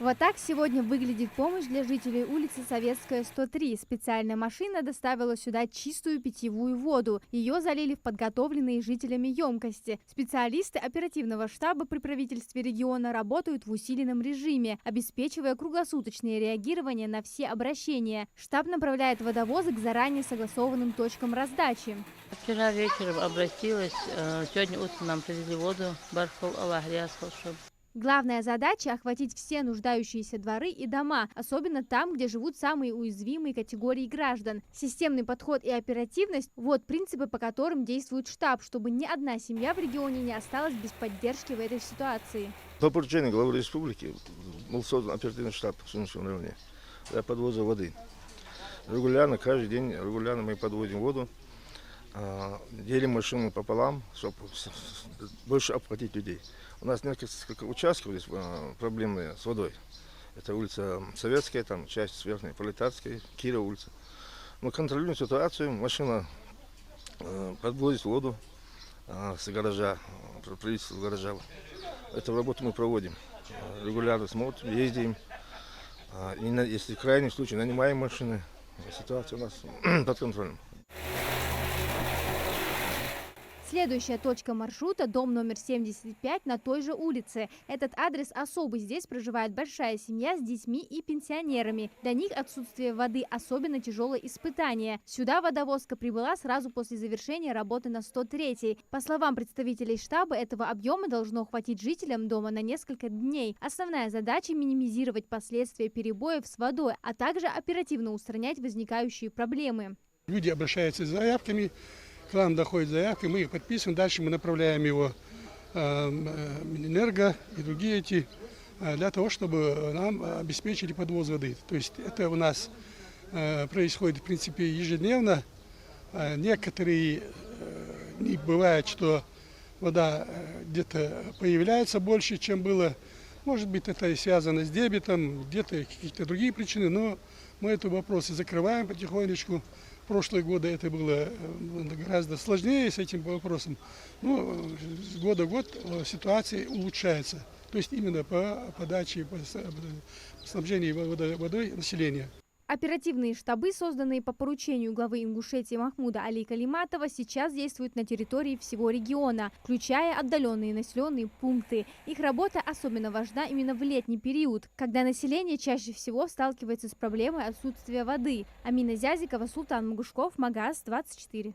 Вот так сегодня выглядит помощь для жителей улицы Советская, 103. Специальная машина доставила сюда чистую питьевую воду. Ее залили в подготовленные жителями емкости. Специалисты оперативного штаба при правительстве региона работают в усиленном режиме, обеспечивая круглосуточное реагирование на все обращения. Штаб направляет водовозы к заранее согласованным точкам раздачи. Вчера вечером обратилась, сегодня утром нам привезли воду. Бархол Аллах рясал, чтобы... Главная задача – охватить все нуждающиеся дворы и дома, особенно там, где живут самые уязвимые категории граждан. Системный подход и оперативность – вот принципы, по которым действует штаб, чтобы ни одна семья в регионе не осталась без поддержки в этой ситуации. По поручению главы республики был создан оперативный штаб в Солнечном районе для подвоза воды. Регулярно, каждый день регулярно мы подводим воду, делим машину пополам, чтобы больше обхватить людей. У нас несколько участков здесь проблемные с водой. Это улица Советская, там часть Верхней Пролетарской, Кирова улица. Мы контролируем ситуацию, машина подвозит воду с гаража, правительство гаража. Эту работу мы проводим. Регулярно смотрим, ездим. И если в крайнем случае нанимаем машины, ситуация у нас под контролем. Следующая точка маршрута – дом номер 75 на той же улице. Этот адрес особый. Здесь проживает большая семья с детьми и пенсионерами. Для них отсутствие воды – особенно тяжелое испытание. Сюда водовозка прибыла сразу после завершения работы на 103-й. По словам представителей штаба, этого объема должно хватить жителям дома на несколько дней. Основная задача – минимизировать последствия перебоев с водой, а также оперативно устранять возникающие проблемы. Люди обращаются с заявками. К нам доходит заявка, мы их подписываем, дальше мы направляем его Минэнерго и другие для того, чтобы нам обеспечили подвоз воды. То есть это у нас происходит в принципе ежедневно. Некоторые не бывает, что вода где-то появляется больше, чем было. Может быть, это и связано с дебетом, где-то какие-то другие причины, но мы эти вопросы закрываем потихонечку. В прошлые годы это было гораздо сложнее с этим вопросом, но с года в год ситуация улучшается. То есть именно по подаче, по снабжению водой населения. Оперативные штабы, созданные по поручению главы Ингушетии Махмуда Али Калиматова, сейчас действуют на территории всего региона, включая отдаленные населенные пункты. Их работа особенно важна именно в летний период, когда население чаще всего сталкивается с проблемой отсутствия воды. Амина Зязикова, Султан Магушков, Магаз 24.